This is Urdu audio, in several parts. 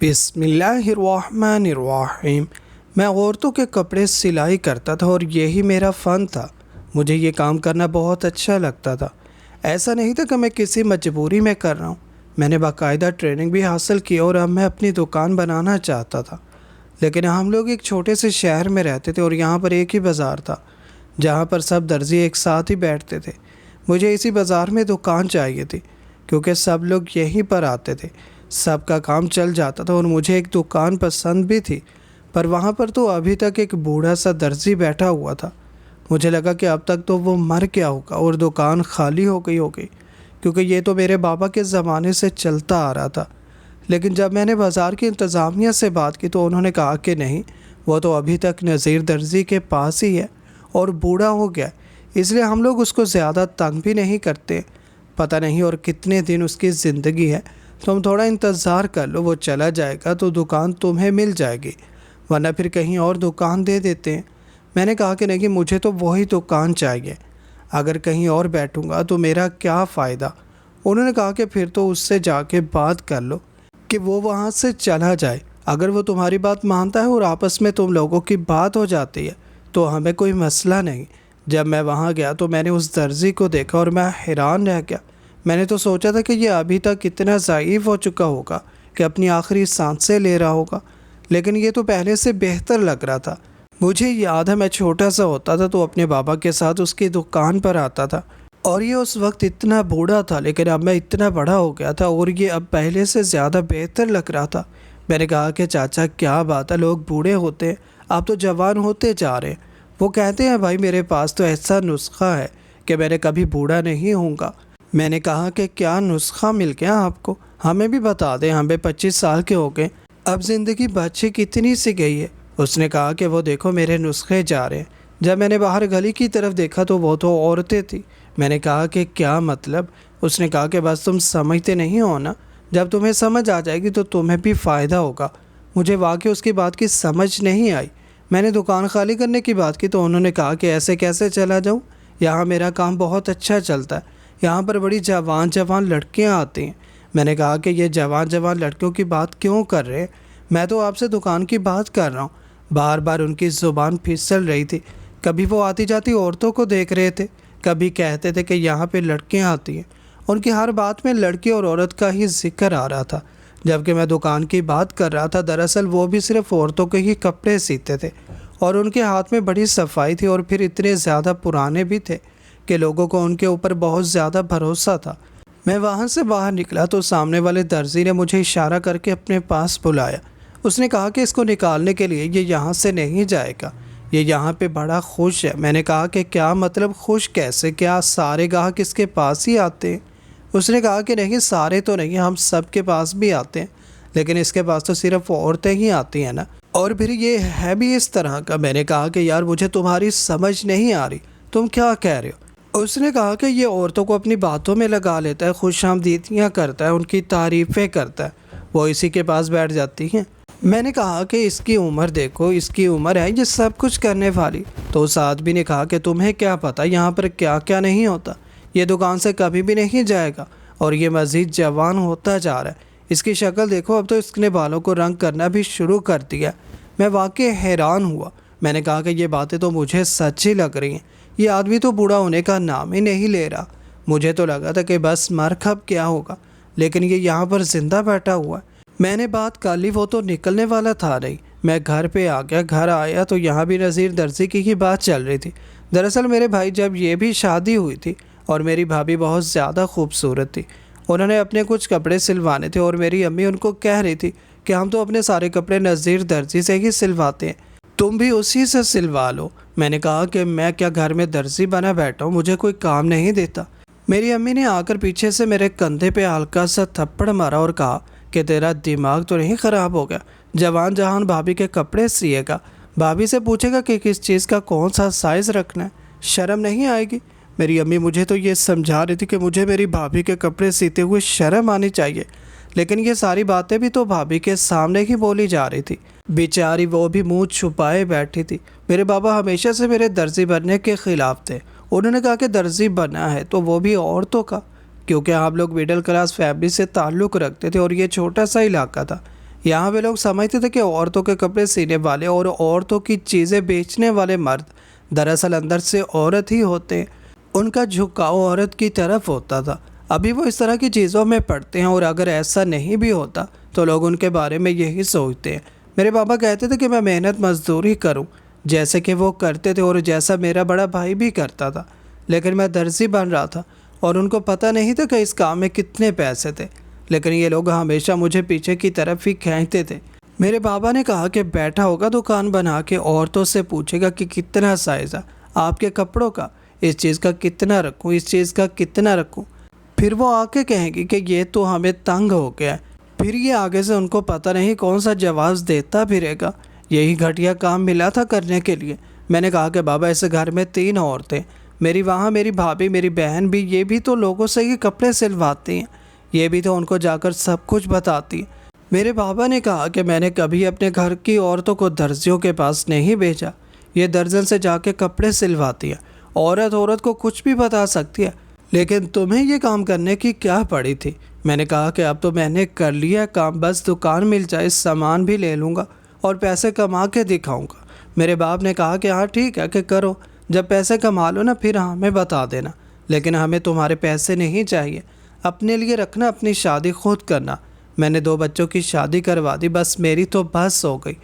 بسم اللہ الرحمن الرحیم۔ میں عورتوں کے کپڑے سلائی کرتا تھا اور یہی میرا فن تھا۔ مجھے یہ کام کرنا بہت اچھا لگتا تھا۔ ایسا نہیں تھا کہ میں کسی مجبوری میں کر رہا ہوں۔ میں نے باقاعدہ ٹریننگ بھی حاصل کی اور اب میں اپنی دکان بنانا چاہتا تھا، لیکن ہم لوگ ایک چھوٹے سے شہر میں رہتے تھے اور یہاں پر ایک ہی بازار تھا جہاں پر سب درزی ایک ساتھ ہی بیٹھتے تھے۔ مجھے اسی بازار میں دکان چاہیے تھی کیونکہ سب لوگ یہیں پر آتے تھے، سب کا کام چل جاتا تھا اور مجھے ایک دکان پسند بھی تھی، پر وہاں پر تو ابھی تک ایک بوڑھا سا درزی بیٹھا ہوا تھا۔ مجھے لگا کہ اب تک تو وہ مر گیا ہوگا اور دکان خالی ہو گئی ہوگی، کیونکہ یہ تو میرے بابا کے زمانے سے چلتا آ رہا تھا۔ لیکن جب میں نے بازار کی انتظامیہ سے بات کی تو انہوں نے کہا کہ نہیں، وہ تو ابھی تک نذیر درزی کے پاس ہی ہے اور بوڑھا ہو گیا، اس لیے ہم لوگ اس کو زیادہ تنگ بھی نہیں کرتے۔ پتہ نہیں اور کتنے دن اس کی زندگی ہے، تم تھوڑا انتظار کر لو، وہ چلا جائے گا تو دکان تمہیں مل جائے گی، ورنہ پھر کہیں اور دکان دے دیتے ہیں۔ میں نے کہا کہ نہیں، مجھے تو وہی دکان چاہیے، اگر کہیں اور بیٹھوں گا تو میرا کیا فائدہ۔ انہوں نے کہا کہ پھر تو اس سے جا کے بات کر لو کہ وہ وہاں سے چلا جائے۔ اگر وہ تمہاری بات مانتا ہے اور آپس میں تم لوگوں کی بات ہو جاتی ہے تو ہمیں کوئی مسئلہ نہیں۔ جب میں وہاں گیا تو میں نے اس درزی کو دیکھا اور میں حیران رہ گیا۔ میں نے تو سوچا تھا کہ یہ ابھی تک اتنا ضعیف ہو چکا ہوگا کہ اپنی آخری سانسیں لے رہا ہوگا، لیکن یہ تو پہلے سے بہتر لگ رہا تھا۔ مجھے یاد ہے میں چھوٹا سا ہوتا تھا تو اپنے بابا کے ساتھ اس کی دکان پر آتا تھا، اور یہ اس وقت اتنا بوڑھا تھا، لیکن اب میں اتنا بڑا ہو گیا تھا اور یہ اب پہلے سے زیادہ بہتر لگ رہا تھا۔ میں نے کہا کہ چاچا کیا بات ہے، لوگ بوڑھے ہوتے ہیں، آپ تو جوان ہوتے جا رہے ہیں۔ وہ کہتے ہیں بھائی میرے پاس تو ایسا نسخہ ہے کہ میں نے کبھی بوڑھا نہیں ہوں گا۔ میں نے کہا کہ کیا نسخہ مل گیا آپ کو، ہمیں بھی بتا دیں، ہمیں 25 سال کے ہو گئے، اب زندگی بچے کتنی سی گئی ہے۔ اس نے کہا کہ وہ دیکھو میرے نسخے جا رہے ہیں۔ جب میں نے باہر گلی کی طرف دیکھا تو وہ تو عورتیں تھیں۔ میں نے کہا کہ کیا مطلب؟ اس نے کہا کہ بس تم سمجھتے نہیں ہو نا، جب تمہیں سمجھ آ جائے گی تو تمہیں بھی فائدہ ہوگا۔ مجھے واقعی اس کی بات کی سمجھ نہیں آئی۔ میں نے دکان خالی کرنے کی بات کی تو انہوں نے کہا کہ ایسے کیسے چلا جاؤں، یہاں میرا کام بہت اچھا چلتا ہے، یہاں پر بڑی جوان لڑکیاں آتی ہیں۔ میں نے کہا کہ یہ جوان لڑکیوں کی بات کیوں کر رہے ہیں، میں تو آپ سے دکان کی بات کر رہا ہوں۔ بار بار ان کی زبان پھسل رہی تھی، کبھی وہ آتی جاتی عورتوں کو دیکھ رہے تھے، کبھی کہتے تھے کہ یہاں پہ لڑکیاں آتی ہیں۔ ان کی ہر بات میں لڑکی اور عورت کا ہی ذکر آ رہا تھا، جبکہ میں دکان کی بات کر رہا تھا۔ دراصل وہ بھی صرف عورتوں کے ہی کپڑے سیتے تھے اور ان کے ہاتھ میں بڑی صفائی تھی، اور پھر اتنے زیادہ پرانے بھی تھے کہ لوگوں کو ان کے اوپر بہت زیادہ بھروسہ تھا۔ میں وہاں سے باہر نکلا تو سامنے والے درزی نے مجھے اشارہ کر کے اپنے پاس بلایا۔ اس نے کہا کہ اس کو نکالنے کے لیے یہ یہاں سے نہیں جائے گا، یہ یہاں پہ بڑا خوش ہے۔ میں نے کہا کہ کیا مطلب خوش کیسے، کیا سارے گاہک اس کے پاس ہی آتے ہیں؟ اس نے کہا کہ نہیں، سارے تو نہیں، ہم سب کے پاس بھی آتے ہیں، لیکن اس کے پاس تو صرف عورتیں ہی آتی ہیں نا، اور پھر یہ ہے بھی اس طرح کا۔ میں نے کہا کہ یار مجھے تمہاری سمجھ نہیں آ رہی، تم کیا کہہ رہے ہو؟ اس نے کہا کہ یہ عورتوں کو اپنی باتوں میں لگا لیتا ہے، خوش آمدیدیاں کرتا ہے، ان کی تعریفیں کرتا ہے، وہ اسی کے پاس بیٹھ جاتی ہیں۔ میں نے کہا کہ اس کی عمر دیکھو، اس کی عمر ہے یہ سب کچھ کرنے والی۔ تو اس آدمی نے کہا کہ تمہیں کیا پتہ یہاں پر کیا کیا نہیں ہوتا، یہ دکان سے کبھی بھی نہیں جائے گا اور یہ مزید جوان ہوتا جا رہا ہے۔ اس کی شکل دیکھو، اب تو اس نے بالوں کو رنگ کرنا بھی شروع کر دیا۔ میں واقعی حیران ہوا۔ میں نے کہا کہ یہ باتیں تو مجھے سچ ہی لگ رہی ہیں، یہ آدمی تو بوڑھا ہونے کا نام ہی نہیں لے رہا۔ مجھے تو لگا تھا کہ بس مر کب کیا ہوگا، لیکن یہ یہاں پر زندہ بیٹھا ہوا ہے۔ میں نے بات کر لی، وہ تو نکلنے والا تھا نہیں۔ میں گھر پہ آ گیا، گھر آیا تو یہاں بھی نذیر درزی کی ہی بات چل رہی تھی۔ دراصل میرے بھائی جب یہ بھی شادی ہوئی تھی اور میری بھابھی بہت زیادہ خوبصورت تھی، انہوں نے اپنے کچھ کپڑے سلوانے تھے اور میری امی ان کو کہہ رہی تھی کہ ہم تو اپنے سارے کپڑے نذیر درزی سے ہی سلواتے ہیں، تم بھی اسی سے سلوا لو۔ میں نے کہا کہ میں کیا گھر میں درزی بنا بیٹھا ہوں، مجھے کوئی کام نہیں دیتا۔ میری امی نے آ کر پیچھے سے میرے کندھے پہ ہلکا سا تھپڑ مارا اور کہا کہ تیرا دماغ تو نہیں خراب ہو گیا، جوان جہان بھابھی کے کپڑے سیے گا، بھابھی سے پوچھے گا کہ کس چیز کا کون سا سائز رکھنا ہے، شرم نہیں آئے گی؟ میری امی مجھے تو یہ سمجھا رہی تھی کہ مجھے میری بھابھی کے کپڑے سیتے ہوئے شرم آنی چاہیے، لیکن یہ ساری باتیں بھی تو بھابھی کے سامنے ہی بولی جا رہی تھی، بیچاری وہ بھی منہ چھپائے بیٹھی تھی۔ میرے بابا ہمیشہ سے میرے درزی بننے کے خلاف تھے، انہوں نے کہا کہ درزی بننا ہے تو وہ بھی عورتوں کا، کیونکہ آپ لوگ مڈل کلاس فیملی سے تعلق رکھتے تھے اور یہ چھوٹا سا علاقہ تھا، یہاں پہ لوگ سمجھتے تھے کہ عورتوں کے کپڑے سینے والے اور عورتوں کی چیزیں بیچنے والے مرد دراصل اندر سے عورت ہی ہوتے ہیں، ان کا جھکاؤ عورت کی طرف ہوتا تھا۔ ابھی وہ اس طرح کی چیزوں میں پڑتے ہیں، اور اگر ایسا نہیں بھی ہوتا تو لوگ ان کے بارے میں یہی سوچتے ہیں۔ میرے بابا کہتے تھے کہ میں محنت مزدوری کروں جیسے کہ وہ کرتے تھے اور جیسا میرا بڑا بھائی بھی کرتا تھا، لیکن میں درزی بن رہا تھا اور ان کو پتہ نہیں تھا کہ اس کام میں کتنے پیسے تھے، لیکن یہ لوگ ہمیشہ مجھے پیچھے کی طرف ہی کھینچتے تھے۔ میرے بابا نے کہا کہ بیٹھا ہوگا دکان بنا کے، عورتوں سے پوچھے گا کہ کتنا سائز ہے آپ کے کپڑوں کا، اس چیز کا کتنا رکھوں، اس چیز کا کتنا رکھوں، پھر وہ آ کے کہیں گی کہ یہ تو ہمیں تنگ ہو گیا ہے۔ پھر یہ آگے سے ان کو پتہ نہیں کون سا جواز دیتا پھرے گا۔ یہی گھٹیا کام ملا تھا کرنے کے لیے۔ میں نے کہا کہ بابا اس گھر میں 3 عورتیں، میری وہاں میری بھابھی، میری بہن بھی، یہ بھی تو لوگوں سے یہ کپڑے سلواتی ہیں، یہ بھی تو ان کو جا کر سب کچھ بتاتی ہیں۔ میرے بابا نے کہا کہ میں نے کبھی اپنے گھر کی عورتوں کو درزیوں کے پاس نہیں بھیجا، یہ درزن سے جا کے کپڑے سلواتی ہے، عورت کو کچھ بھی بتا سکتی ہے، لیکن تمہیں یہ کام کرنے کی کیا پڑی تھی؟ میں نے کہا کہ اب تو میں نے کر لیا کام، بس دکان مل جائے سامان بھی لے لوں گا اور پیسے کما کے دکھاؤں گا۔ میرے باپ نے کہا کہ ہاں ٹھیک ہے کہ کرو، جب پیسے کما لو نا پھر ہمیں بتا دینا، لیکن ہمیں تمہارے پیسے نہیں چاہیے، اپنے لیے رکھنا، اپنی شادی خود کرنا۔ میں نے 2 بچوں کی شادی کروا دی، بس میری تو بس ہو گئی۔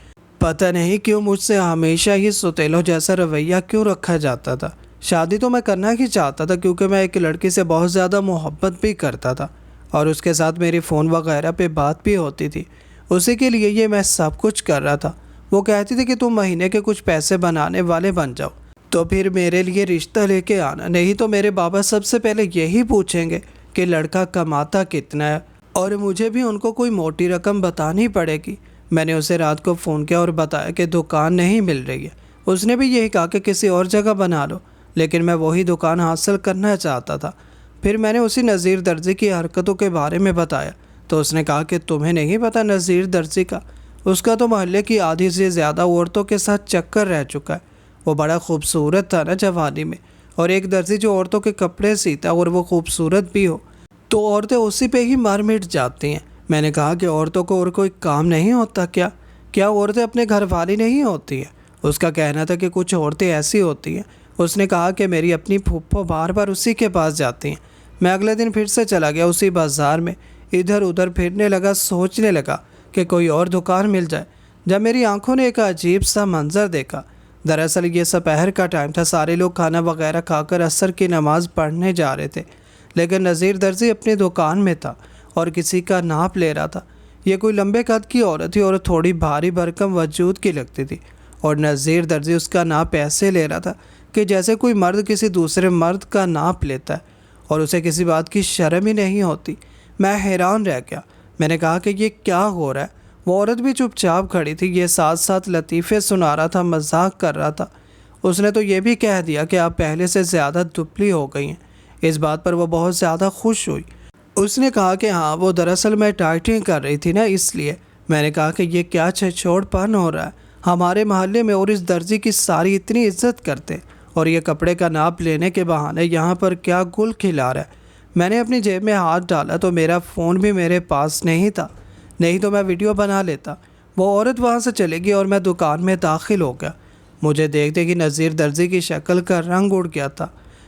پتہ نہیں کیوں مجھ سے ہمیشہ ہی سوتیلوں جیسا رویہ کیوں رکھا جاتا تھا۔ شادی تو میں کرنا ہی چاہتا تھا کیونکہ میں ایک لڑکی سے بہت زیادہ محبت بھی کرتا تھا اور اس کے ساتھ میری فون وغیرہ پہ بات بھی ہوتی تھی، اسی کے لیے یہ میں سب کچھ کر رہا تھا۔ وہ کہتی تھی کہ تم مہینے کے کچھ پیسے بنانے والے بن جاؤ تو پھر میرے لیے رشتہ لے کے آنا، نہیں تو میرے بابا سب سے پہلے یہی پوچھیں گے کہ لڑکا کماتا کتنا ہے، اور مجھے بھی ان کو کوئی موٹی رقم بتانی پڑے گی۔ میں نے اسے رات کو فون کیا اور بتایا کہ دکان نہیں مل رہی ہے۔ اس نے بھی یہی کہا کہ کسی اور جگہ بنا لو، لیکن میں وہی دکان حاصل کرنا چاہتا تھا۔ پھر میں نے اسی نذیر درزی کی حرکتوں کے بارے میں بتایا تو اس نے کہا کہ تمہیں نہیں پتہ نذیر درزی کا، اس کا تو محلے کی آدھی سے زیادہ عورتوں کے ساتھ چکر رہ چکا ہے۔ وہ بڑا خوبصورت تھا نا جوانی میں، اور ایک درزی جو عورتوں کے کپڑے سیتا اور وہ خوبصورت بھی ہو تو عورتیں اسی پہ ہی مر مٹ جاتی ہیں۔ میں نے کہا کہ عورتوں کو اور کوئی کام نہیں ہوتا کیا عورتیں اپنے گھر والی نہیں ہوتی ہیں؟ اس کا کہنا تھا کہ کچھ عورتیں ایسی ہوتی ہیں۔ اس نے کہا کہ میری اپنی پھوپھو بار بار اسی کے پاس جاتی ہیں۔ میں اگلے دن پھر سے چلا گیا اسی بازار میں، ادھر ادھر پھرنے لگا، سوچنے لگا کہ کوئی اور دکان مل جائے، جب میری آنکھوں نے ایک عجیب سا منظر دیکھا۔ دراصل یہ سپہر کا ٹائم تھا، سارے لوگ کھانا وغیرہ کھا کر عصر کی نماز پڑھنے جا رہے تھے، لیکن نذیر درزی اپنی دکان میں تھا اور کسی کا ناپ لے رہا تھا۔ یہ کوئی لمبے قد کی عورت تھی اور تھوڑی بھاری بھرکم وجود کی لگتی تھی، اور نذیر درزی اس کا ناپ ایسے لے رہا تھا کہ جیسے کوئی مرد کسی دوسرے مرد کا ناپ لیتا ہے اور اسے کسی بات کی شرم ہی نہیں ہوتی۔ میں حیران رہ گیا۔ میں نے کہا کہ یہ کیا ہو رہا ہے؟ وہ عورت بھی چپ چاپ کھڑی تھی، یہ ساتھ ساتھ لطیفے سنا رہا تھا، مذاق کر رہا تھا۔ اس نے تو یہ بھی کہہ دیا کہ آپ پہلے سے زیادہ دبلی ہو گئی ہیں۔ اس بات پر وہ بہت زیادہ خوش ہوئی۔ اس نے کہا کہ ہاں، وہ دراصل میں ڈائٹنگ کر رہی تھی نا، اس لیے۔ میں نے کہا کہ یہ کیا چھچوڑ پن ہو رہا ہے؟ ہمارے محلے میں اور اس درزی کی ساری اتنی عزت کرتے، اور یہ کپڑے کا ناپ لینے کے بہانے یہاں پر کیا گل کھلا رہا ہے؟ میں نے اپنی جیب میں ہاتھ ڈالا تو میرا فون بھی میرے پاس نہیں تھا، نہیں تو میں ویڈیو بنا لیتا۔ وہ عورت وہاں سے چلے گئی اور میں دکان میں داخل ہو گیا۔ مجھے دیکھتے کہ نذیر درزی کی شکل کا رنگ اڑ گیا تھا۔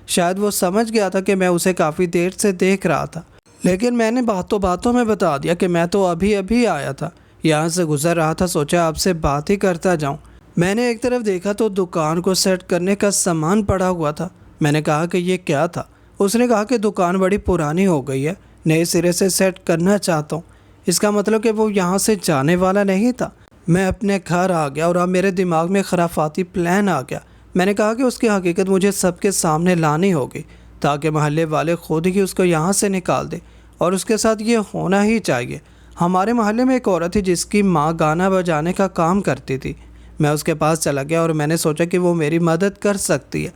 شاید وہ سمجھ گیا تھا کہ میں اسے کافی دیر سے دیکھ رہا تھا، لیکن میں نے باتوں میں بتا دیا کہ میں تو ابھی آیا تھا، یہاں سے گزر رہا تھا، سوچا آپ سے بات ہی کرتا جاؤں۔ میں نے ایک طرف دیکھا تو دکان کو سیٹ کرنے کا سامان پڑا ہوا تھا۔ میں نے کہا کہ یہ کیا تھا؟ اس نے کہا کہ دکان بڑی پرانی ہو گئی ہے، نئے سرے سے سیٹ کرنا چاہتا ہوں۔ اس کا مطلب کہ وہ یہاں سے جانے والا نہیں تھا۔ میں اپنے گھر آ گیا اور اب میرے دماغ میں خرافاتی پلان آ گیا۔ میں نے کہا کہ اس کی حقیقت مجھے سب کے سامنے لانی ہوگی تاکہ محلے والے خود ہی اس کو یہاں سے نکال دے، اور اس کے ساتھ یہ ہونا ہی چاہیے۔ ہمارے محلے میں ایک عورت تھی جس کی ماں گانا بجانے کا کام کرتی تھی۔ میں اس کے پاس چلا گیا اور میں نے سوچا کہ وہ میری مدد کر سکتی ہے۔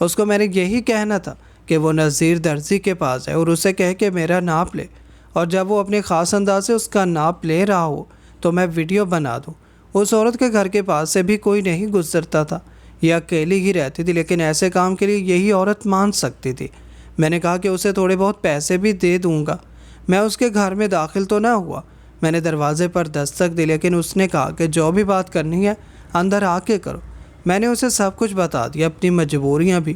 اس کو میں نے یہی کہنا تھا کہ وہ نذیر درزی کے پاس ہے اور اسے کہے کہ میرا ناپ لے، اور جب وہ اپنے خاص انداز سے اس کا ناپ لے رہا ہو تو میں ویڈیو بنا دوں۔ اس عورت کے گھر کے پاس سے بھی کوئی نہیں گزرتا تھا، یہ اکیلی ہی رہتی تھی، لیکن ایسے کام کے لیے یہی عورت مان سکتی تھی۔ میں نے کہا کہ اسے تھوڑے بہت پیسے بھی دے دوں گا۔ میں اس کے گھر میں داخل تو نہ ہوا، میں نے دروازے پر دستک دی لیکن اس نے کہا کہ جو بھی بات کرنی ہے اندر آ کے کرو۔ میں نے اسے سب کچھ بتا دیا، اپنی مجبوریاں بھی،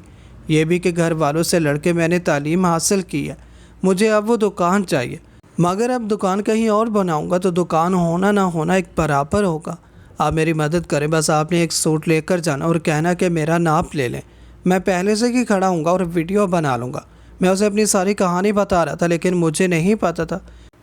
یہ بھی کہ گھر والوں سے لڑ کے میں نے تعلیم حاصل کی ہے، مجھے اب وہ دکان چاہیے، مگر اب دکان کہیں اور بناؤں گا تو دکان ہونا نہ ہونا ایک برابر ہوگا۔ آپ میری مدد کریں، بس آپ نے ایک سوٹ لے کر جانا اور کہنا کہ میرا ناپ لے لیں، میں پہلے سے ہی کھڑا ہوں گا اور ویڈیو بنا لوں گا۔ میں اسے اپنی ساری کہانی بتا رہا تھا لیکن مجھے نہیں پتا تھا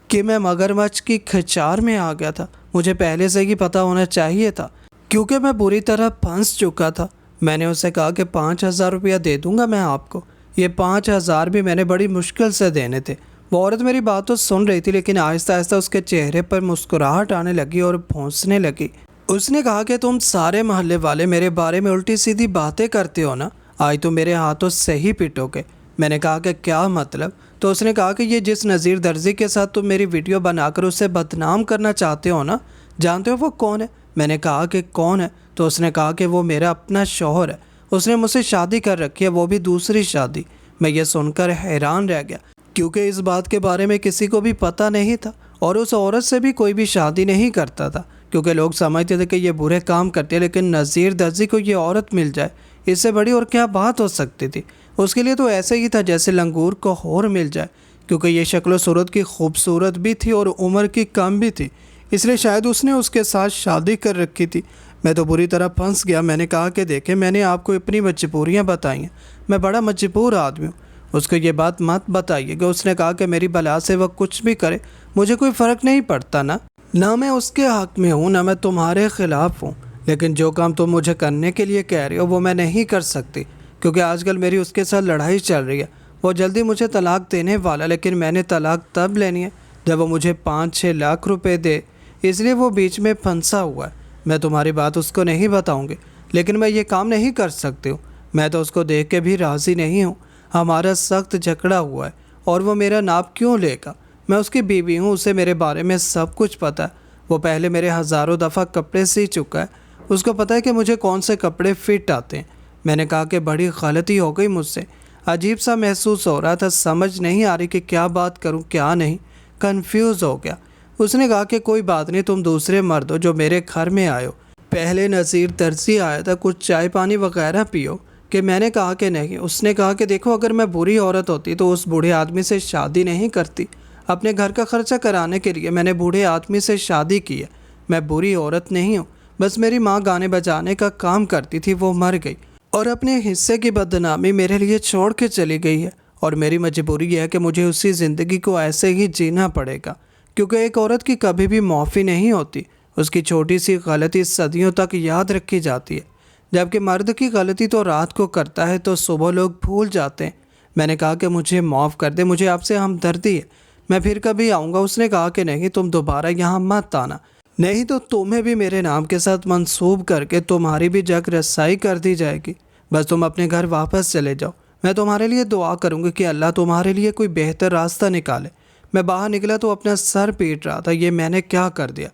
کہ میں مگرمچھ کی کھچار میں آ گیا تھا۔ مجھے پہلے سے ہی پتا ہونا چاہیے تھا کیونکہ میں بری طرح پھنس چکا تھا۔ میں نے اسے کہا کہ 5,000 روپیہ دے دوں گا میں آپ کو۔ یہ 5,000 بھی میں نے بڑی مشکل سے دینے تھے۔ وہ عورت میری بات تو سن رہی تھی لیکن آہستہ آہستہ اس کے چہرے پر مسکراہٹ آنے لگی اور پھونسنے لگی۔ اس نے کہا کہ تم سارے محلے والے میرے بارے میں الٹی سیدھی باتیں کرتے ہو نا، آج تو میرے ہاتھوں سے ہی پٹو گے۔ میں نے کہا کہ کیا مطلب؟ تو اس نے کہا کہ یہ جس نذیر درزی کے ساتھ تم میری ویڈیو بنا کر اسے بدنام کرنا چاہتے ہو نا، جانتے ہو وہ کون ہے؟ میں نے کہا کہ کون ہے؟ تو اس نے کہا کہ وہ میرا اپنا شوہر ہے، اس نے مجھ سے شادی کر رکھی ہے، وہ بھی دوسری شادی۔ میں یہ سن کر حیران رہ گیا کیونکہ اس بات کے بارے میں کسی کو بھی پتہ نہیں تھا اور اس عورت سے بھی کوئی بھی شادی نہیں کرتا تھا کیونکہ لوگ سمجھتے تھے کہ یہ برے کام کرتے ہیں، لیکن نذیر درزی کو یہ عورت مل جائے اس سے بڑی اور کیا بات ہو سکتی تھی؟ اس کے لیے تو ایسے ہی تھا جیسے لنگور کو ہور مل جائے، کیونکہ یہ شکل و صورت کی خوبصورت بھی تھی اور عمر کی کم بھی تھی، اس لیے شاید اس نے اس کے ساتھ شادی کر رکھی تھی۔ میں تو بری طرح پھنس گیا۔ میں نے کہا کہ دیکھیں، میں نے آپ کو اپنی مجبوریاں بتائی ہیں، میں بڑا مجبور آدمی ہوں، اس کو یہ بات مت بتائیے گا۔ اس نے کہا کہ میری بلا سے وہ کچھ بھی کرے مجھے کوئی فرق نہیں پڑتا، نہ میں اس کے حق میں ہوں نہ میں تمہارے خلاف ہوں، لیکن جو کام تم مجھے کرنے کے لیے کہہ رہے ہو وہ میں نہیں کر سکتی کیونکہ آج کل میری اس کے ساتھ لڑائی چل رہی ہے۔ وہ جلدی مجھے طلاق دینے والا، لیکن میں نے طلاق تب لینی ہے جب وہ مجھے 5-6 لاکھ روپے دے، اس لیے وہ بیچ میں پھنسا ہوا ہے۔ میں تمہاری بات اس کو نہیں بتاؤں گی لیکن میں یہ کام نہیں کر سکتی ہوں۔ میں تو اس کو دیکھ کے بھی راضی نہیں ہوں، ہمارا سخت جھگڑا ہوا ہے اور وہ میرا ناپ کیوں لے گا؟ میں اس کی بیوی ہوں، اسے میرے بارے میں سب کچھ پتہ ہے، وہ پہلے میرے ہزاروں دفعہ کپڑے سی چکا ہے، اس کو پتہ ہے کہ مجھے کون سے کپڑے فٹ آتے ہیں۔ میں نے کہا کہ بڑی غلطی ہو گئی مجھ سے، عجیب سا محسوس ہو رہا تھا، سمجھ نہیں آ رہی کہ کیا بات کروں کیا نہیں، کنفیوز ہو گیا۔ اس نے کہا کہ کوئی بات نہیں، تم دوسرے مرد ہو جو میرے گھر میں آئے ہو، پہلے نذیر درزی آیا تھا، کچھ چائے پانی وغیرہ پیو۔ کہ میں نے کہا کہ نہیں۔ اس نے کہا کہ دیکھو، اگر میں بری عورت ہوتی تو اس بوڑھے آدمی سے شادی نہیں کرتی، اپنے گھر کا خرچہ کرانے کے لیے میں نے بوڑھے آدمی سے شادی کی ہے۔ میں بری عورت نہیں ہوں، بس میری ماں گانے بجانے کا کام کرتی تھی، وہ مر گئی اور اپنے حصے کی بدنامی میرے لیے چھوڑ کے چلی گئی ہے، اور میری مجبوری یہ ہے کہ مجھے اسی زندگی کو ایسے ہی جینا پڑے گا کیونکہ ایک عورت کی کبھی بھی معافی نہیں ہوتی، اس کی چھوٹی سی غلطی صدیوں تک یاد رکھی جاتی ہے، جبکہ مرد کی غلطی تو رات کو کرتا ہے تو صبح لوگ بھول جاتے ہیں۔ میں نے کہا کہ مجھے معاف کر دے، مجھے آپ سے ہمدردی ہے، میں پھر کبھی آؤں گا۔ اس نے کہا کہ نہیں، تم دوبارہ یہاں مت آنا، نہیں تو تمہیں بھی میرے نام کے ساتھ منسوب کر کے تمہاری بھی جگ رسائی کر دی جائے گی، بس تم اپنے گھر واپس چلے جاؤ۔ میں تمہارے لیے دعا کروں گی کہ اللہ تمہارے لیے کوئی بہتر راستہ نکالے۔ میں باہر نکلا تو اپنا سر پیٹ رہا تھا، یہ میں نے کیا کر دیا؟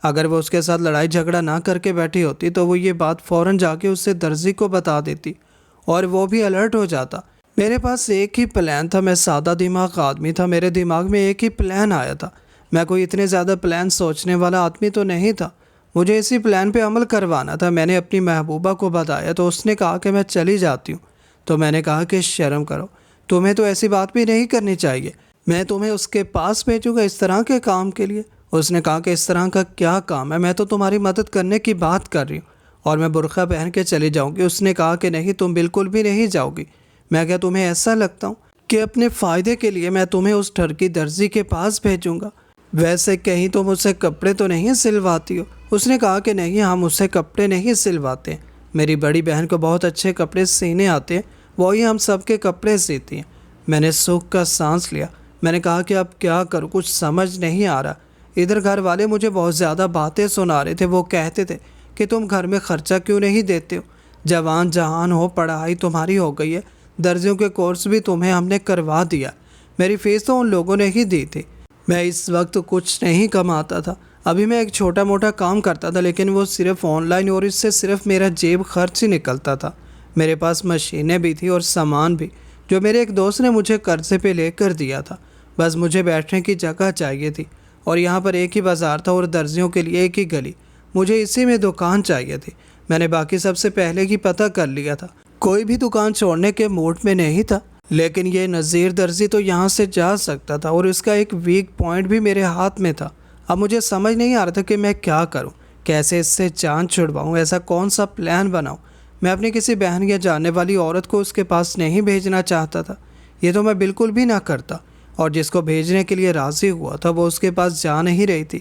اگر وہ اس کے ساتھ لڑائی جھگڑا نہ کر کے بیٹھی ہوتی تو وہ یہ بات فوراً جا کے اس سے درزی کو بتا دیتی اور وہ بھی الرٹ ہو جاتا۔ میرے پاس ایک ہی پلان تھا، میں سادہ دماغ آدمی تھا، میرے دماغ میں ایک ہی پلان آیا تھا، میں کوئی اتنے زیادہ پلان سوچنے والا آدمی تو نہیں تھا، مجھے اسی پلان پہ عمل کروانا تھا۔ میں نے اپنی محبوبہ کو بتایا تو اس نے کہا کہ میں چلی جاتی ہوں، تو میں نے کہا کہ شرم کرو، تمہیں تو ایسی بات بھی نہیں کرنی چاہیے، میں تمہیں اس کے پاس بھیجوں گا اس طرح کے کام کے لیے؟ اس نے کہا کہ اس طرح کا کیا کام ہے، میں تو تمہاری مدد کرنے کی بات کر رہی ہوں اور میں برقع پہن کے چلی جاؤں گی۔ اس نے کہا کہ نہیں، تم بالکل بھی نہیں جاؤ گی۔ میں کیا تمہیں ایسا لگتا ہوں کہ اپنے فائدے کے لیے میں تمہیں اس ٹھرکی درزی کے پاس بھیجوں گا؟ ویسے کہیں تم مجھ سے کپڑے تو نہیں سلواتی ہو؟ اس نے کہا کہ نہیں، ہم اس سے کپڑے نہیں سلواتے، میری بڑی بہن کو بہت اچھے کپڑے سینے آتے ہیں، وہی ہم سب کے کپڑے سیتی ہیں۔ میں نے سکھ کا سانس لیا، میں نے کہا کہ اب کیا کروں، کچھ سمجھ نہیں آ رہا۔ ادھر گھر والے مجھے بہت زیادہ باتیں سنا رہے تھے، وہ کہتے تھے کہ تم گھر میں خرچہ کیوں نہیں دیتے ہو، جوان جہان ہو، پڑھائی تمہاری ہو گئی ہے، درزیوں کے کورس بھی تمہیں ہم نے کروا دیا، میری فیس تو ان لوگوں نے ہی دی تھی، میں اس وقت کچھ نہیں کماتا تھا، ابھی میں ایک چھوٹا موٹا کام کرتا تھا لیکن وہ صرف آن لائن اور اس سے صرف میرا جیب خرچ ہی نکلتا تھا۔ میرے پاس مشینیں بھی تھی اور سامان بھی جو میرے ایک دوست نے مجھے قرضے پہ لے کر دیا تھا، بس مجھے بیٹھنے کی جگہ چاہیے تھی اور یہاں پر ایک ہی بازار تھا اور درزیوں کے لیے ایک ہی گلی۔ مجھے اسی میں دکان چاہیے تھی۔ میں نے باقی سب سے پہلے ہی پتہ کر لیا تھا، کوئی بھی دکان چھوڑنے کے موڈ میں نہیں تھا، لیکن یہ نذیر درزی تو یہاں سے جا سکتا تھا اور اس کا ایک ویک پوائنٹ بھی میرے ہاتھ میں تھا۔ اب مجھے سمجھ نہیں آ رہا تھا کہ میں کیا کروں، کیسے اس سے جان چھڑواؤں، ایسا کون سا پلان بناؤں۔ میں اپنی کسی بہن یا جاننے والی عورت کو اس کے پاس نہیں بھیجنا چاہتا تھا، یہ تو میں بالکل بھی نہ کرتا، اور جس کو بھیجنے کے لیے راضی ہوا تھا وہ اس کے پاس جا نہیں رہی تھی۔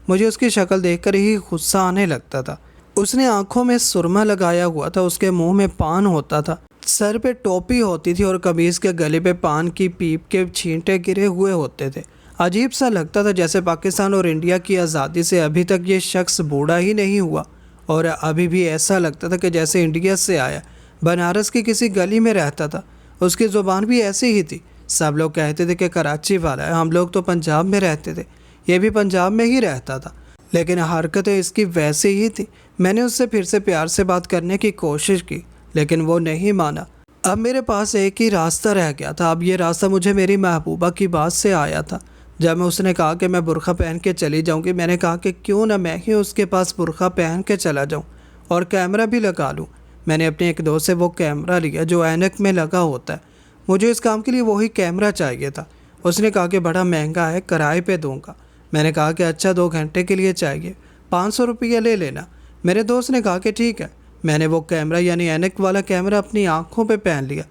مجھے اس کی شکل دیکھ کر ہی غصہ آنے لگتا تھا۔ اس نے آنکھوں میں سرما لگایا ہوا تھا، اس کے منہ میں پان ہوتا تھا، سر پہ ٹوپی ہوتی تھی اور قمیض کے گلے پہ پان کی پیپ کے چھینٹے گرے ہوئے ہوتے تھے۔ عجیب سا لگتا تھا جیسے پاکستان اور انڈیا کی آزادی سے ابھی تک یہ شخص بوڑھا ہی نہیں ہوا، اور ابھی بھی ایسا لگتا تھا کہ جیسے انڈیا سے آیا، بنارس کی کسی گلی میں رہتا تھا۔ اس کی زبان بھی ایسی ہی تھی، سب لوگ کہتے تھے کہ کراچی والا ہے، ہم لوگ تو پنجاب میں رہتے تھے، یہ بھی پنجاب میں ہی رہتا تھا، لیکن حرکتیں اس کی ویسی ہی تھی۔ میں نے اس سے پھر سے پیار سے بات کرنے کی کوشش کی، لیکن وہ نہیں مانا۔ اب میرے پاس ایک ہی راستہ رہ گیا تھا، اب یہ راستہ مجھے میری محبوبہ کی بات سے آیا تھا۔ جب اس نے کہا کہ میں برقع پہن کے چلی جاؤں گی، میں نے کہا کہ کیوں نہ میں ہی اس کے پاس برقع پہن کے چلا جاؤں اور کیمرہ بھی لگا لوں۔ میں نے اپنے ایک دوست سے وہ کیمرہ لیا جو عینک میں لگا ہوتا ہے، مجھے اس کام کے لیے وہی کیمرہ چاہیے تھا۔ اس نے کہا کہ بڑا مہنگا ہے، کرائے پہ دوں گا۔ میں نے کہا کہ اچھا 2 گھنٹے کے لیے چاہیے، 500 روپیہ لے لینا۔ میرے دوست نے کہا کہ ٹھیک ہے۔ میں نے وہ کیمرہ یعنی عینک والا کیمرہ اپنی آنکھوں پہ پہن لیا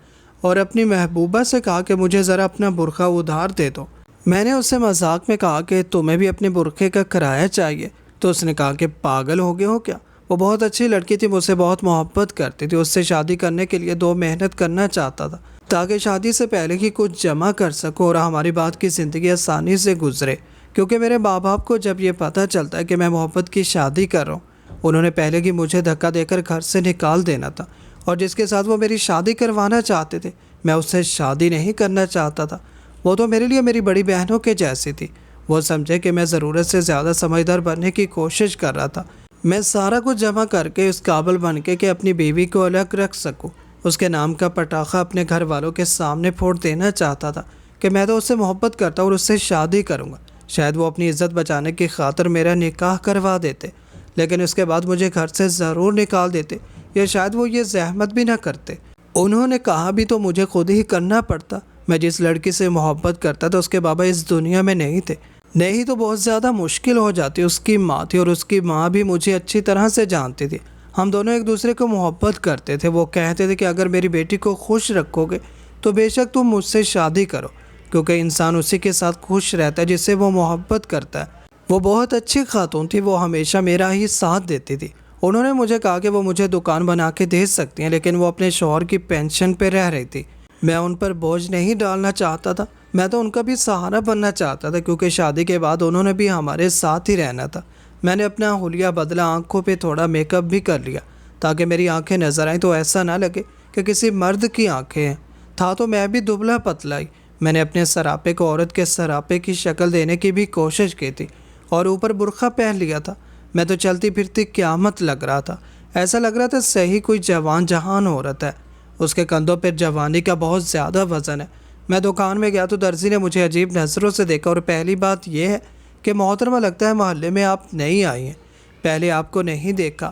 اور اپنی محبوبہ سے کہا کہ مجھے ذرا اپنا برقع ادھار دے دو۔ میں نے اس سے مذاق میں کہا کہ تمہیں بھی اپنے برقعے کا کرایہ چاہیے، تو اس نے کہا کہ پاگل ہو گئے ہو کیا؟ وہ بہت اچھی لڑکی تھی، مجھ سے بہت محبت کرتی تھی، اس سے شادی کرنے کے لیے 2 محنت کرنا چاہتا تھا تاکہ شادی سے پہلے ہی کچھ جمع کر سکوں اور ہماری بات کی زندگی آسانی سے گزرے، کیونکہ میرے ماں باپ کو جب یہ پتہ چلتا ہے کہ میں محبت کی شادی کر رہا ہوں، انہوں نے پہلے ہی مجھے دھکا دے کر گھر سے نکال دینا تھا، اور جس کے ساتھ وہ میری شادی کروانا چاہتے تھے میں اس سے شادی نہیں کرنا چاہتا تھا۔ وہ تو میرے لیے میری بڑی بہنوں کے جیسی تھی۔ وہ سمجھے کہ میں ضرورت سے زیادہ سمجھدار بننے کی کوشش کر رہا تھا، میں سارا کچھ جمع کر کے اس قابل بن کے کہ اپنی بیوی کو الگ رکھ سکوں۔ اس کے نام کا پٹاخہ اپنے گھر والوں کے سامنے پھوڑ دینا چاہتا تھا کہ میں تو اس سے محبت کرتا ہوں اور اس سے شادی کروں گا۔ شاید وہ اپنی عزت بچانے کی خاطر میرا نکاح کروا دیتے، لیکن اس کے بعد مجھے گھر سے ضرور نکال دیتے، یا شاید وہ یہ زحمت بھی نہ کرتے۔ انہوں نے کہا بھی تو مجھے خود ہی کرنا پڑتا۔ میں جس لڑکی سے محبت کرتا تھا اس کے بابا اس دنیا میں نہیں تھے، نہیں تو بہت زیادہ مشکل ہو جاتی۔ اس کی ماں تھی اور اس کی ماں بھی مجھے اچھی طرح سے جانتی تھی، ہم دونوں ایک دوسرے کو محبت کرتے تھے۔ وہ کہتے تھے کہ اگر میری بیٹی کو خوش رکھو گے تو بے شک تم مجھ سے شادی کرو، کیونکہ انسان اسی کے ساتھ خوش رہتا ہے جس سے وہ محبت کرتا ہے۔ وہ بہت اچھی خاتون تھی، وہ ہمیشہ میرا ہی ساتھ دیتی تھی۔ انہوں نے مجھے کہا کہ وہ مجھے دکان بنا کے دے سکتی ہیں، لیکن وہ اپنے شوہر کی پینشن پہ رہ رہی تھی۔ میں ان پر بوجھ نہیں ڈالنا چاہتا تھا، میں تو ان کا بھی سہارا بننا چاہتا تھا، کیونکہ شادی کے بعد انہوں نے بھی ہمارے ساتھ ہی رہنا تھا۔ میں نے اپنا حلیہ بدلا، آنکھوں پہ تھوڑا میک اپ بھی کر لیا تاکہ میری آنکھیں نظر آئیں تو ایسا نہ لگے کہ کسی مرد کی آنکھیں ہیں۔ تھا تو میں بھی دبلا پتلا ہی۔ میں نے اپنے سراپے کو عورت کے سراپے کی شکل دینے کی بھی کوشش کی تھی اور اوپر برقع پہن لیا تھا۔ میں تو چلتی پھرتی قیامت لگ رہا تھا، ایسا لگ رہا تھا صحیح کوئی جوان جہان عورت ہے، اس کے کندھوں پہ جوانی کا بہت زیادہ وزن ہے۔ میں دکان میں گیا تو درزی نے مجھے عجیب نظروں سے دیکھا، اور پہلی بات یہ ہے کہ محترمہ لگتا ہے محلے میں آپ نئی آئی ہیں، پہلے آپ کو نہیں دیکھا۔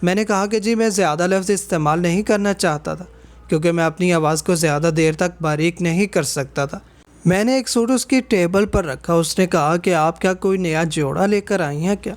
میں نے کہا کہ جی میں زیادہ لفظ استعمال نہیں کرنا چاہتا تھا، کیونکہ میں اپنی آواز کو زیادہ دیر تک باریک نہیں کر سکتا تھا۔ میں نے ایک سوٹ اس کی ٹیبل پر رکھا، اس نے کہا کہ آپ کیا کوئی نیا جوڑا لے کر آئی ہیں کیا؟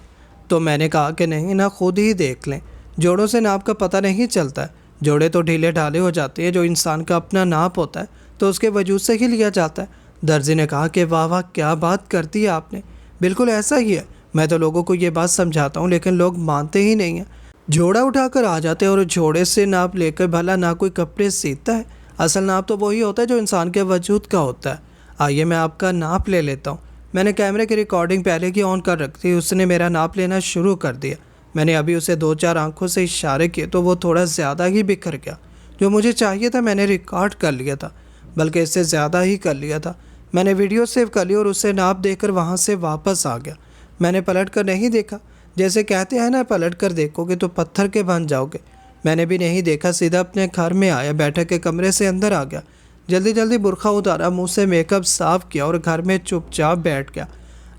تو میں نے کہا کہ نہیں نا، خود ہی دیکھ لیں، جوڑوں سے ناپ کا پتہ نہیں چلتا ہے، جوڑے تو ڈھیلے ڈھالے ہو جاتے ہیں، جو انسان کا اپنا ناپ ہوتا ہے تو اس کے وجود سے ہی لیا جاتا ہے۔ درزی نے کہا کہ واہ واہ کیا بات کر دی آپ نے، بالکل ایسا ہی ہے، میں تو لوگوں کو یہ بات سمجھاتا ہوں لیکن لوگ مانتے ہی نہیں ہیں، جوڑا اٹھا کر آ جاتے ہیں اور جوڑے سے ناپ لے کر بھلا نہ کوئی کپڑے سیتا ہے، اصل ناپ تو وہی ہوتا ہے جو انسان کے وجود کا ہوتا ہے۔ آئیے میں آپ کا ناپ لے لیتا ہوں۔ میں نے کیمرے کی ریکارڈنگ پہلے کی آن کر رکھی تھی، اس نے میرا ناپ لینا شروع کر دیا۔ میں نے ابھی اسے 2-4 آنکھوں سے اشارے کیے تو وہ تھوڑا زیادہ ہی بکھر گیا، جو مجھے چاہیے تھا میں نے ریکارڈ کر لیا تھا، بلکہ اس سے زیادہ ہی کر لیا تھا۔ میں نے ویڈیو سیو کر لی اور اسے ناپ دے کر وہاں سے واپس آ گیا۔ میں نے پلٹ کر نہیں دیکھا، جیسے کہتے ہیں نا پلٹ کر دیکھو گے تو پتھر کے بن جاؤ گے۔ میں نے بھی نہیں دیکھا، سیدھا اپنے گھر میں آیا، بیٹھک کے کمرے سے اندر آ گیا، جلدی جلدی برقع اتارا، منہ سے میک اپ صاف کیا اور گھر میں چپ چاپ بیٹھ گیا۔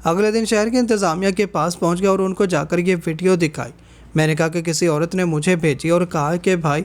اگلے دن شہر کی انتظامیہ کے پاس پہنچ گیا اور ان کو جا کر یہ ویڈیو دکھائی۔ میں نے کہا کہ کسی عورت نے مجھے بھیجی اور کہا کہ بھائی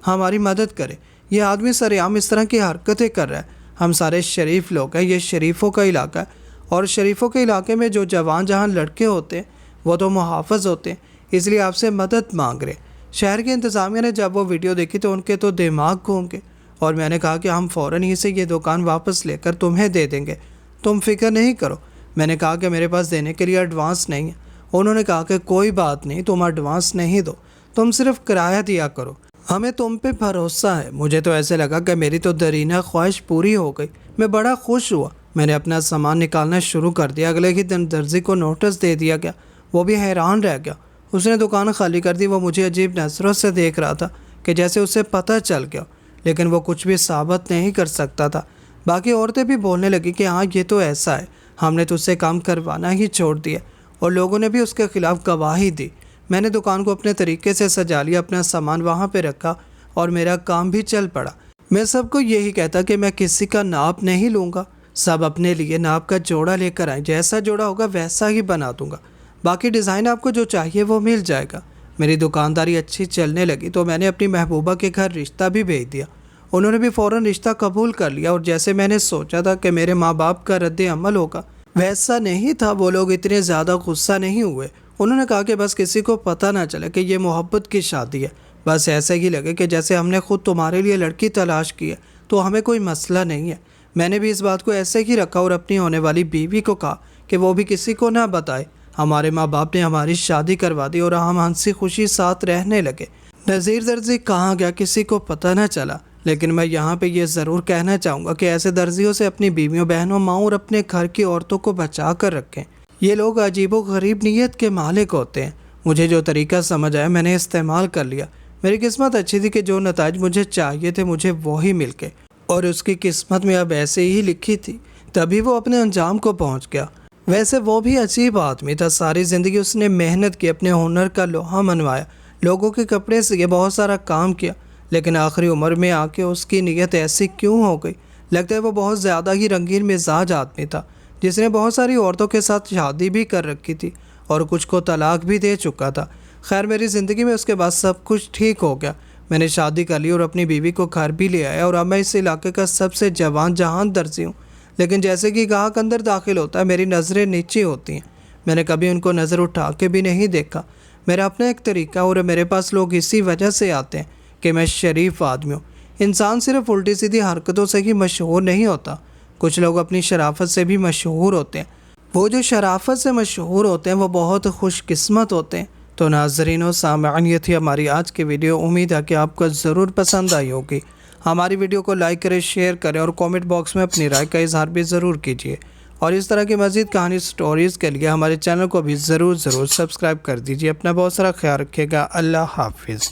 ہماری مدد کرے، یہ آدمی سرعام اس طرح کی حرکتیں کر رہا ہے، ہم سارے شریف لوگ ہیں، یہ شریفوں کا علاقہ ہے، اور شریفوں کے علاقے میں جو جوان جہاں لڑکے ہوتے ہیں وہ تو محافظ ہوتے ہیں، اس لیے آپ سے مدد مانگ رہے۔ شہر کی انتظامیہ نے جب وہ ویڈیو دیکھی تو ان کے تو دماغ گھوم گئے، اور میں نے کہا کہ ہم فوراً ہی سے یہ دکان واپس لے کر تمہیں دے دیں گے، تم فکر نہیں کرو۔ میں نے کہا کہ میرے پاس دینے کے لیے ایڈوانس نہیں ہے۔ انہوں نے کہا کہ کوئی بات نہیں، تم ایڈوانس نہیں دو، تم صرف کرایہ دیا کرو، ہمیں تم پہ بھروسہ ہے۔ مجھے تو ایسے لگا کہ میری تو درینہ خواہش پوری ہو گئی، میں بڑا خوش ہوا۔ میں نے اپنا سامان نکالنا شروع کر دیا۔ اگلے ہی دن درزی کو نوٹس دے دیا گیا، وہ بھی حیران رہ گیا۔ اس نے دکان خالی کر دی۔ وہ مجھے عجیب نظروں سے دیکھ رہا تھا کہ جیسے اسے پتہ چل گیا، لیکن وہ کچھ بھی ثابت نہیں کر سکتا تھا۔ باقی عورتیں بھی بولنے لگی کہ ہاں یہ تو ایسا ہے، ہم نے تو اس سے کام کروانا ہی چھوڑ دیا، اور لوگوں نے بھی اس کے خلاف گواہی دی۔ میں نے دکان کو اپنے طریقے سے سجا لیا، اپنا سامان وہاں پہ رکھا اور میرا کام بھی چل پڑا۔ میں سب کو یہی کہتا کہ میں کسی کا ناپ نہیں لوں گا، سب اپنے لیے ناپ کا جوڑا لے کر آئیں، جیسا جوڑا ہوگا ویسا ہی بنا دوں گا، باقی ڈیزائن آپ کو جو چاہیے وہ مل جائے گا۔ میری دکانداری اچھی چلنے لگی تو میں نے اپنی محبوبہ کے گھر رشتہ بھی بھیج دیا۔ انہوں نے بھی فوراً رشتہ قبول کر لیا، اور جیسے میں نے سوچا تھا کہ میرے ماں باپ کا رد عمل ہوگا ویسا نہیں تھا۔ وہ لوگ اتنے زیادہ غصہ نہیں ہوئے۔ انہوں نے کہا کہ بس کسی کو پتہ نہ چلے کہ یہ محبت کی شادی ہے، بس ایسے ہی لگے کہ جیسے ہم نے خود تمہارے لیے لڑکی تلاش کی ہے، تو ہمیں کوئی مسئلہ نہیں ہے۔ میں نے بھی اس بات کو ایسے ہی رکھا اور اپنی ہونے والی بیوی کو کہا کہ وہ بھی کسی کو نہ بتائے۔ ہمارے ماں باپ نے ہماری شادی کروا دی اور ہم ہنسی خوشی ساتھ رہنے لگے۔ نذیر درزی کہاں گیا کسی کو پتہ نہ چلا، لیکن میں یہاں پہ یہ ضرور کہنا چاہوں گا کہ ایسے درزیوں سے اپنی بیویوں، بہنوں، ماؤں اور اپنے گھر کی عورتوں کو بچا کر رکھیں۔ یہ لوگ عجیب و غریب نیت کے مالک ہوتے ہیں۔ مجھے جو طریقہ سمجھ آیا میں نے استعمال کر لیا۔ میری قسمت اچھی تھی کہ جو نتائج مجھے چاہیے تھے مجھے وہی مل گئے، اور اس کی قسمت میں اب ایسے ہی لکھی تھی، تبھی وہ اپنے انجام کو پہنچ گیا۔ ویسے وہ بھی عجیب آدمی تھا، ساری زندگی اس نے محنت کی، اپنے ہنر کا لوہا منوایا، لوگوں کے کپڑے سیے، بہت سارا کام کیا، لیکن آخری عمر میں آ کے اس کی نیت ایسی کیوں ہو گئی؟ لگتا ہے وہ بہت زیادہ ہی رنگین مزاج آدمی تھا، جس نے بہت ساری عورتوں کے ساتھ شادی بھی کر رکھی تھی اور کچھ کو طلاق بھی دے چکا تھا۔ خیر میری زندگی میں اس کے بعد سب کچھ ٹھیک ہو گیا۔ میں نے شادی کر لی اور اپنی بیوی کو گھر بھی لے آیا، اور اب میں اس علاقے کا سب سے جوان جہان درزی ہوں۔ لیکن جیسے کہ گاہک اندر داخل ہوتا ہے میری نظریں نیچے ہوتی ہیں، میں نے کبھی ان کو نظر اٹھا کے بھی نہیں دیکھا۔ میرا اپنا ایک طریقہ، اور میرے پاس لوگ اسی وجہ سے آتے ہیں کہ میں شریف آدمی ہوں۔ انسان صرف الٹی سیدھی حرکتوں سے ہی مشہور نہیں ہوتا، کچھ لوگ اپنی شرافت سے بھی مشہور ہوتے ہیں۔ وہ جو شرافت سے مشہور ہوتے ہیں وہ بہت خوش قسمت ہوتے ہیں۔ تو ناظرین و سامعین، یہ تھی ہماری آج کی ویڈیو۔ امید ہے کہ آپ کو ضرور پسند آئی ہوگی۔ ہماری ویڈیو کو لائک کریں، شیئر کریں، اور کامنٹ باکس میں اپنی رائے کا اظہار بھی ضرور کیجیے۔ اور اس طرح کی مزید کہانی سٹوریز کے لیے ہمارے چینل کو بھی ضرور سبسکرائب کر دیجیے۔ اپنا بہت سارا خیال رکھیے گا۔ اللہ حافظ۔